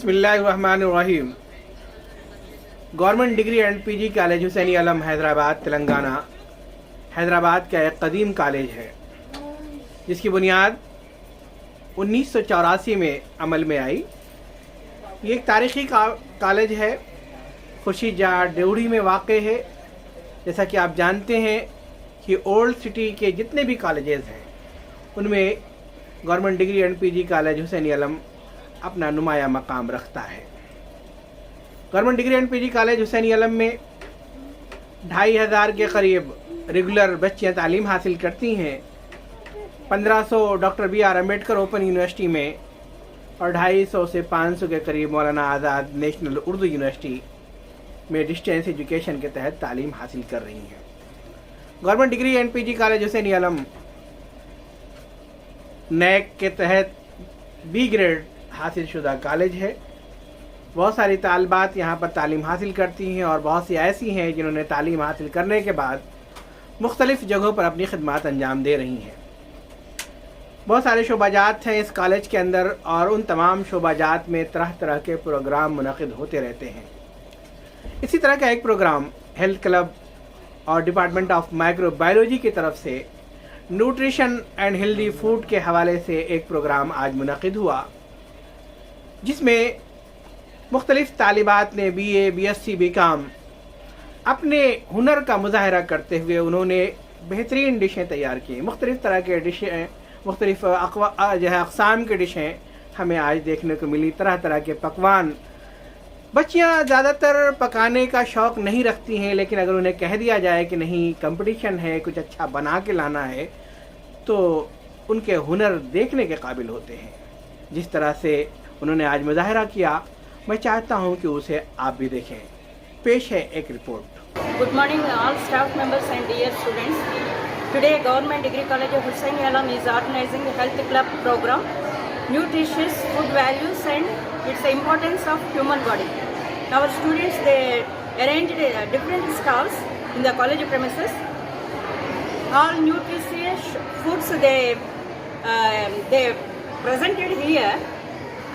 बिस्मिल्लाहिर्रहमानिर्रहीम। Government degree and PG college Husaini Alam Hyderabad Telangana Hyderabad का एक कदीम कॉलेज है जिसकी बुनियाद 1984 में अमल में आई। ये एक तारीख़ी कॉलेज है, खुर्शीद-जहाँ ड्योढ़ी में वाक़ है। जैसा कि आप जानते हैं कि ओल्ड सिटी के जितने भी कॉलेजेस हैं उनमें government degree and PG college Husaini Alam अपना नुमाया मकाम रखता है। Government degree and PG college Husaini Alam में 2500 के करीब रेगुलर बच्चियाँ तालीम हासिल करती हैं। 1500 doctor B R Ambedkar open university में और 250 से 500 के करीब मौलाना आज़ाद नेशनल उर्दू यूनिवर्सिटी में डिस्टेंस एजुकेशन के तहत तालीम हासिल कर रही हैं। Government degree and PG college Husaini Alam NAAC के तहत बी ग्रेड हासिल शुदा कॉलेज है। बहुत सारी तालिबात यहाँ पर तालीम हासिल करती हैं और बहुत सी ऐसी हैं जिन्होंने तालीम हासिल करने के बाद मुख्तलिफ़ जगहों पर अपनी खिदमत अंजाम दे रही हैं। बहुत सारे शोबाजात हैं इस कॉलेज के अंदर और उन तमाम शोबाजात में तरह तरह के प्रोग्राम मुनक़िद होते रहते हैं। इसी तरह का एक प्रोग्राम हेल्थ क्लब और डिपार्टमेंट ऑफ माइक्रोबायोलॉजी की तरफ से न्यूट्रिशन एंड हेल्दी फूड के हवाले से एक प्रोग्राम आज मुनक़िद हुआ, जिसमें मुख्तलिफ़ तालिबात ने BA, BSc, BCom अपने हुनर का मुजाहरा करते हुए उन्होंने बेहतरीन डिशें तैयार की। मुख्तलिफ़ तरह के डिशें, मुख्तलिफ़ अक़साम के डिशें हमें आज देखने को मिली। तरह तरह के पकवान। बच्चियाँ ज़्यादातर पकाने का शौक़ नहीं रखती हैं, लेकिन अगर उन्हें कह दिया जाए कि नहीं कंपटीशन है, कुछ अच्छा बना के लाना है, तो उनके हुनर देखने के काबिल होते हैं। जिस तरह से उन्होंने आज मुजाहरा किया, मैं चाहता हूं कि उसे आप भी देखें। पेश है एक report. Good morning all staff members and dear students. Today Government Degree College of Hussaini Alam is organizing a health club program, nutritious food values and its importance of human body. Our students, they arranged different stalls in the college premises. All nutritious foods they presented here.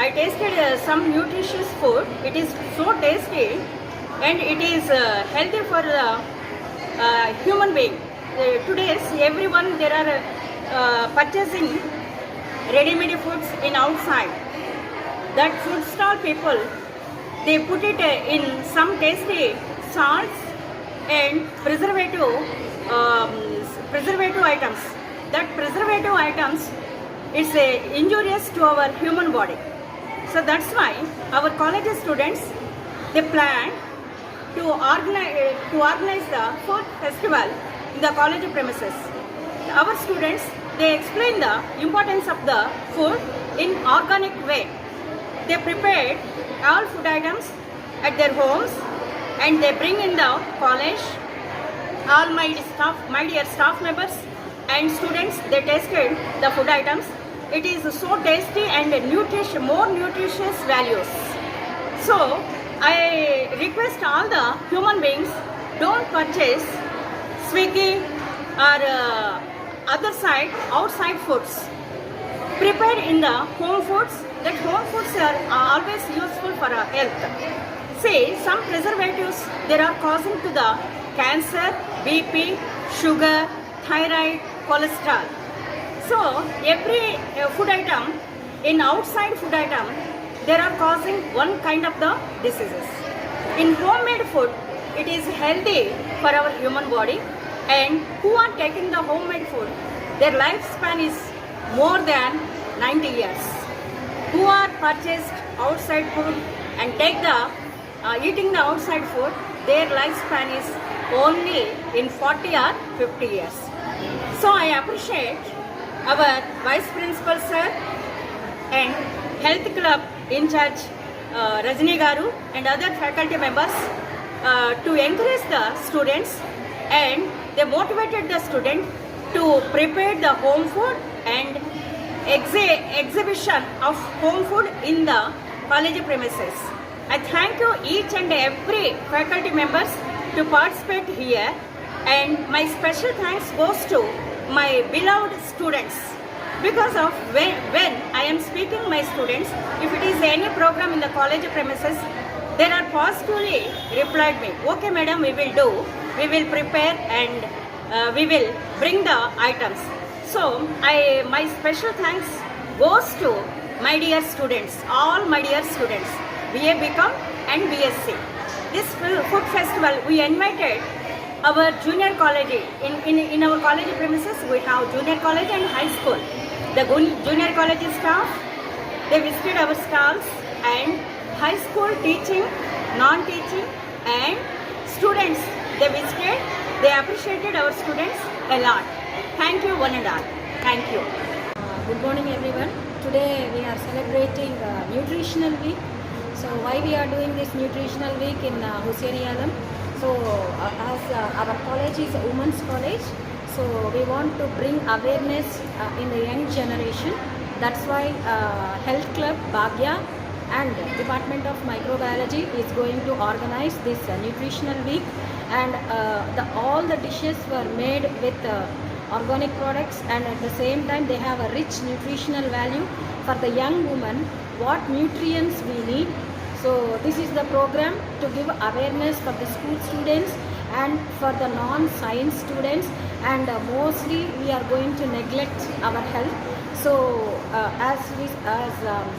I tasted some nutritious food. It is so tasty and it is healthy for the human being. Today everyone there are purchasing ready-made foods in outside. That food stall people, they put it in some tasty salts and preservative items. That preservative items is injurious to our human body. So that's why our college students, they plan to organize the food festival in the college premises. Our students, they explain the importance of the food in organic way. They prepared all food items at their homes and they bring in the college. All my dear staff members and students, they tasted the food items. It is so tasty and more nutritious values. So I request all the human beings, don't purchase Swiggy or outside foods. Prepare in the home foods. That home foods are always useful for our health. See, some preservatives they are causing to the cancer, BP, sugar, thyroid, cholesterol. So every food item, in outside food item, they are causing one kind of the diseases. In homemade food, it is healthy for our human body, and who are taking the homemade food, their lifespan is more than 90 years. Who are purchased outside food and take the eating the outside food, their lifespan is only in 40 or 50 years. So I appreciate our Vice Principal Sir and Health Club in charge Rajni Garu and other faculty members to encourage the students, and they motivated the student to prepare the home food and exhibition of home food in the college premises. I thank you each and every faculty members to participate here, and my special thanks goes to my beloved students Because of when I am speaking my students, if it is any program in the college premises, they are positively replied me, okay madam, we will do, we will prepare and we will bring the items. So my special thanks goes to my dear students, all my dear students, BA, BCom and BSc. This food festival we invited our junior college. In our college premises we have junior college and high school. The junior college staff, they visited our stalls, and high school teaching, non-teaching and students, they visited, they appreciated our students a lot. Thank you one and all. Thank you. Good morning everyone. Today we are celebrating Nutritional Week. So why we are doing this Nutritional Week in Hussaini Alam? So as our college is a women's college, so we want to bring awareness in the young generation. That's why Health Club Bhagya and Department of Microbiology is going to organize this Nutritional Week, and all the dishes were made with organic products, and at the same time they have a rich nutritional value for the young woman, what nutrients we need. So this is the program to give awareness for the school students and for the non-science students, and mostly we are going to neglect our health. So as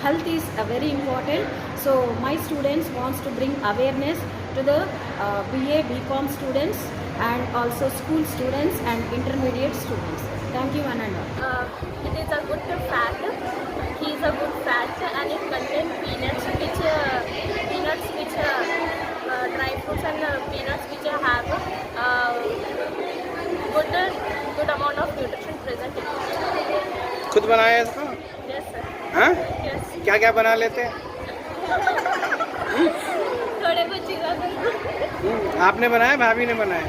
health is very important, so my students wants to bring awareness to the BA, BCom students and also school students and intermediate students. Thank you, Ananda. It is a good fact. He is a good fact, and it contains peanuts which dry fruits and peanuts which have good amount of nutrition present in it. खुद बनाया इसको? Yes sir. हाँ? Yes. क्या क्या बना लेते हैं? थोड़े बहुत चीज़ें आपने बनाया, भाभी ने बनाया?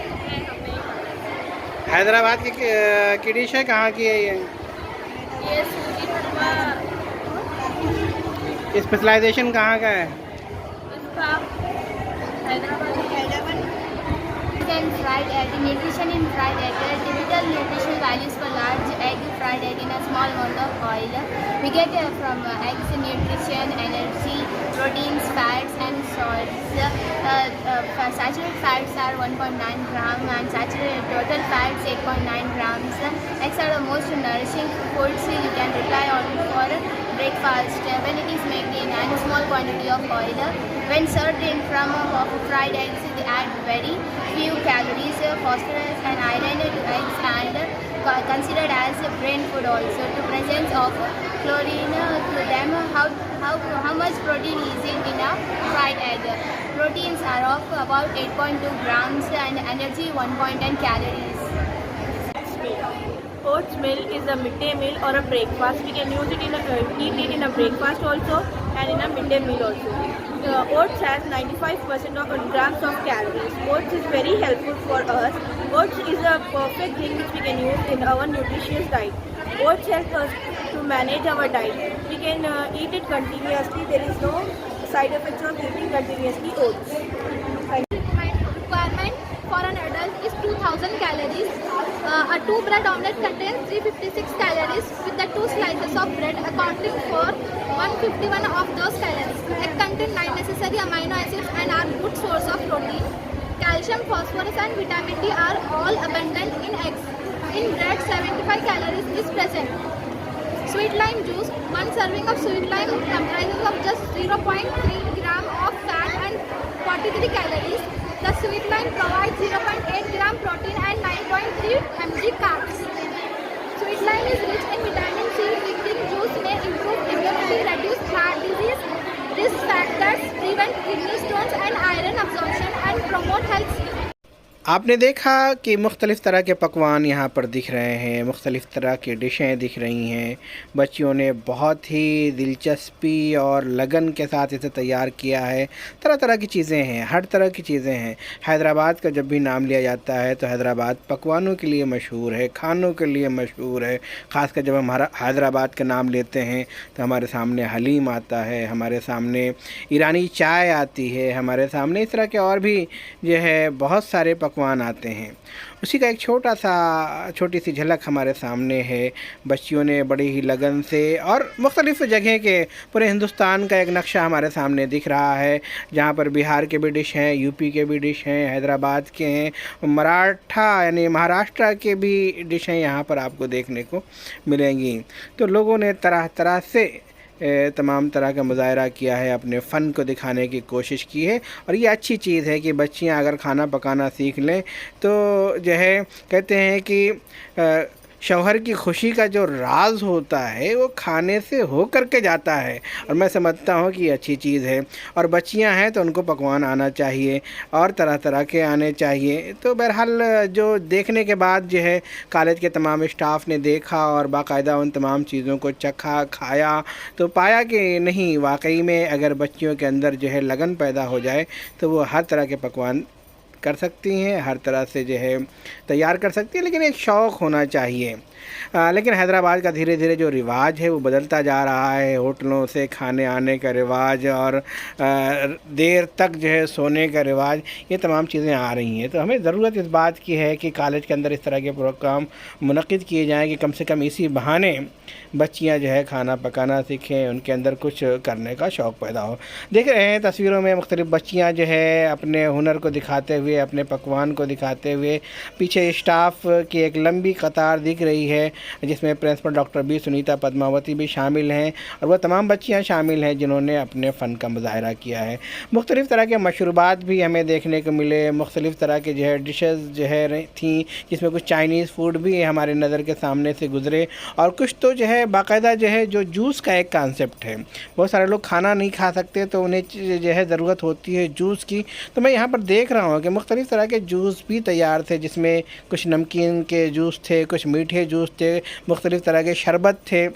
हैदराबाद की डिश है, कहाँ की है ये सूजी हलवा स्पेशलाइजेशन कहाँ का है? इसका Hyderabad and fried egg. Nutrition in fried egg. There are typical nutritional values for large egg, fried egg in a small amount of oil. We get from eggs nutrition, energy, proteins, fats and salts. Saturated fats are 1.9 gram and saturated total fats 8.9 grams. Eggs are the most nourishing foods you can rely on for breakfast when it is made in a small quantity of oil. When served in form of fried eggs, they add very few calories, phosphorus and iron to eggs, and considered as brain food also. To presence of chlorine to them, how much protein is in a fried egg. Proteins are of about 8.2 grams and energy 1.10 calories. Oats meal is a midday meal or a breakfast. We can use it eat it in a breakfast also and in a midday meal also. Oats has 95% of grams of calories. Oats is very helpful for us. Oats is a perfect thing which we can use in our nutritious diet. Oats help us to manage our diet. We can eat it continuously. There is no side effects of eating continuously oats. Requirement for an adult is 2000 calories. A 2 bread omelette contains 356 calories, with the 2 slices of bread accounting for 151 of those calories. Egg contain 9 necessary amino acids and are good source of protein. Calcium, phosphorus and vitamin D are all abundant in eggs. In bread, 75 calories is present. Sweet lime juice. 1 serving of sweet lime comprises of just 0.3 gram of fat and 43 calories. The sweet lime provides 0.8 gram protein and 9.3 mg carbs. Sweet lime is rich in vitamin C. Drinking juice may improve immunity, reduce heart disease, risk factors, prevent kidney stones and iron absorption, and promote health. आपने देखा कि मुख्तलिफ़ तरह के पकवान यहाँ पर दिख रहे हैं, मुख्तलिफ़ तरह की डिशें दिख रही हैं। बच्चियों ने बहुत ही दिलचस्पी और लगन के साथ इसे तैयार किया है। तरह तरह की चीज़ें हैं, हर तरह की चीज़ें हैं। हैदराबाद का जब भी नाम लिया जाता है तो हैदराबाद पकवानों के लिए मशहूर है, खानों के लिए मशहूर है। ख़ासकर जब हम हैदराबाद का नाम लेते हैं तो हमारे सामने हलीम आता है, हमारे सामने ईरानी चाय आती है, हमारे सामने इस तरह के और भी जो है बहुत सारे पकवान आते हैं। उसी का एक छोटी सी झलक हमारे सामने है। बच्चियों ने बड़ी ही लगन से और मुख्तलिफ़ जगह के पूरे हिंदुस्तान का एक नक्शा हमारे सामने दिख रहा है, जहाँ पर बिहार के भी डिश हैं, यूपी के भी डिश हैं, हैदराबाद के हैं, मराठा यानी महाराष्ट्र के भी डिश हैं यहाँ पर आपको देखने को मिलेंगी। तो लोगों ने तरह तरह से तमाम तरह का मुज़ाहरा किया है, अपने फ़न को दिखाने की कोशिश की है। और ये अच्छी चीज़ है कि बच्चियां अगर खाना पकाना सीख लें तो जो है कहते हैं कि शौहर की खुशी का जो राज होता है वो खाने से हो करके जाता है, और मैं समझता हूँ कि ये अच्छी चीज़ है। और बच्चियां हैं तो उनको पकवान आना चाहिए और तरह तरह के आने चाहिए। तो बहरहाल जो देखने के बाद जो है कॉलेज के तमाम स्टाफ ने देखा और बाकायदा उन तमाम चीज़ों को चखा, खाया, तो पाया कि नहीं, वाकई में अगर बच्चियों के अंदर जो है लगन पैदा हो जाए तो वो हर तरह के पकवान कर सकती हैं, हर तरह से जो है तैयार कर सकती हैं, लेकिन एक शौक़ होना चाहिए। लेकिन हैदराबाद का धीरे धीरे जो रिवाज है वो बदलता जा रहा है। होटलों से खाने आने का रिवाज और देर तक जो है सोने का रिवाज, ये तमाम चीज़ें आ रही हैं। तो हमें ज़रूरत इस बात की है कि कॉलेज के अंदर इस तरह के प्रोग्राम मुनक़िद किए जाएँ कि कम से कम इसी बहाने बच्चियां जो है खाना पकाना सीखें, उनके अंदर कुछ करने का शौक़ पैदा हो। देख रहे हैं तस्वीरों में मुख्तलिफ़ बच्चियां जो है अपने हुनर को दिखाते हुए, अपने पकवान को दिखाते हुए, पीछे स्टाफ की एक लंबी कतार दिख रही है जिसमें principal doctor B Sunita Padmavati भी शामिल हैं, और वह तमाम बच्चियां शामिल हैं जिन्होंने अपने फ़न का मुज़ाहरा किया है। मुख्तलिफ़ तरह के मशरूबात भी हमें देखने को मिले, मुख्तलिफ़ तरह के जो है डिशेज़ जो है थी, जिसमें कुछ चाइनीज़ फूड भी हमारे नज़र के सामने से गुज़रे, और कुछ तो जो है बाकायदा जो है जो जूस का एक कॉन्सेप्ट है। बहुत सारे लोग खाना नहीं खा सकते तो उन्हें जो है ज़रूरत होती है जूस की। तो मैं यहाँ पर देख रहा हूँ कि मुख्तलिफ़ तरह के जूस भी तैयार थे, जिसमें कुछ नमकीन के जूस थे, कुछ मीठे जूस थे, मुख्तलिफ़ तरह के शरबत थे,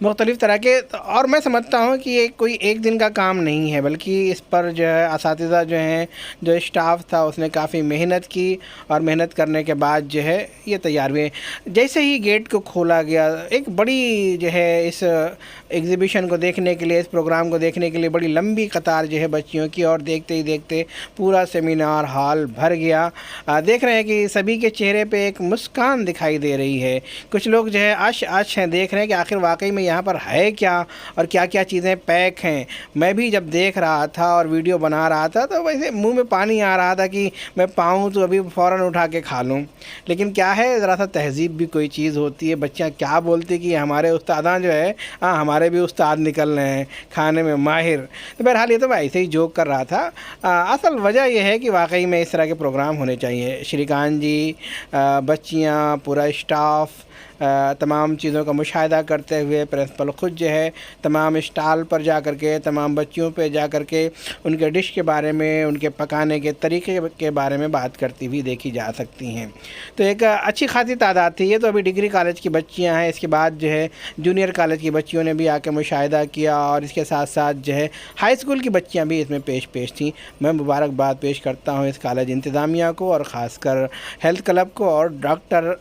मुख्तलिफ़ तरह के। और मैं समझता हूँ कि ये कोई एक दिन का काम नहीं है, बल्कि इस पर जो है असातिज़ा जो हैं, जो स्टाफ था उसने काफ़ी मेहनत की, और मेहनत करने के बाद जो है ये तैयार हुए। जैसे ही गेट को खोला गया, एक बड़ी जो है इस एग्ज़िबिशन को देखने के लिए, इस प्रोग्राम को देखने के लिए बड़ी लंबी कतार जो है बच्चियों की, और देखते ही देखते पूरा सेमिनार हॉल भर गया। देख रहे हैं कि सभी के चेहरे पर एक मुस्कान दिखाई दे रही है। कुछ लोग जो है आश हैं, देख रहे हैं कि आखिर वाकई में यहाँ पर है क्या और क्या क्या चीज़ें पैक हैं। मैं भी जब देख रहा था और वीडियो बना रहा था तो वैसे मुंह में पानी आ रहा था कि मैं पाऊँ तो अभी फ़ौरन उठा के खा लूँ। लेकिन क्या है, ज़रा सा तहज़ीब भी कोई चीज़ होती है। बच्चियाँ क्या बोलती कि हमारे उस्तादां जो है, हाँ हमारे भी उस्ताद निकल रहे हैं खाने में माहिर। तो बहरहाल ये तो मैं ऐसे ही जोक कर रहा था। असल वजह यह है कि वाकई में इस तरह के प्रोग्राम होने चाहिए। श्रीकांत जी, बच्चियाँ, पूरा स्टाफ तमाम चीज़ों का मुशाहिदा करते हुए, प्रिंसिपल ख़ुद जो है तमाम स्टॉल पर जा कर के, तमाम बच्चियों पे जा कर के उनके डिश के बारे में, उनके पकाने के तरीके के बारे में बात करती हुई देखी जा सकती हैं। तो एक अच्छी खासी तादाद थी। ये तो अभी डिग्री कॉलेज की बच्चियां हैं, इसके बाद जो है जूनियर कॉलेज की बच्चियों ने भी आके मुशाहिदा किया, और इसके साथ साथ जो है हाई स्कूल की बच्चियाँ भी इसमें पेश थीं। मैं मुबारकबाद पेश करता हूँ इस कॉलेज इंतज़ामिया को, और ख़ासकर हेल्थ क्लब को, और डॉक्टर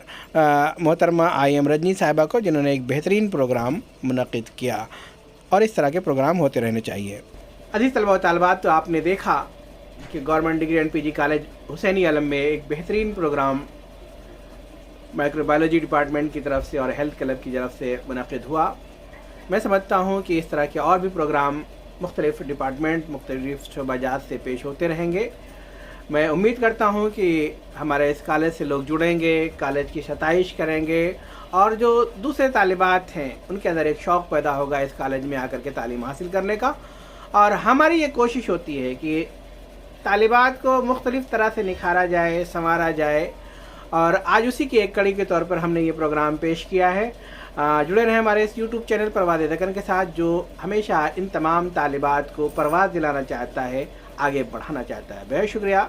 मोहतरमा IM रजनी साहिबा को, जिन्होंने एक बेहतरीन प्रोग्राम मुनक़िद किया। और इस तरह के प्रोग्राम होते रहने चाहिए। अज़ीज़ तलबा व तालिबात, तो आपने देखा कि government degree and PG college Husaini Alam में एक बेहतरीन प्रोग्राम माइक्रोबायोलॉजी डिपार्टमेंट की तरफ से और हेल्थ क्लब की तरफ से मुनक़िद हुआ। मैं समझता हूँ कि इस तरह के और भी प्रोग्राम मुख्तलिफ़ डिपार्टमेंट, मुख्तलिफ़ शोबाजात से पेश होते रहेंगे। मैं उम्मीद करता हूँ कि हमारे इस कॉलेज से लोग जुड़ेंगे, कॉलेज की सताइश करेंगे, और जो दूसरे तालिबात हैं उनके अंदर एक शौक़ पैदा होगा इस कॉलेज में आकर के तालीम हासिल करने का। और हमारी ये कोशिश होती है कि तालिबात को मुख्तलिफ़ तरह से निखारा जाए, संवारा जाए, और आज उसी की एक कड़ी के तौर पर हमने ये प्रोग्राम पेश किया है। जुड़े रहें हमारे इस YouTube चैनल परवाज़ दक्कन के साथ, जो हमेशा इन तमाम तालिबात को परवाज़ दिलाना चाहता है, आगे बढ़ाना चाहता है। बहुत शुक्रिया।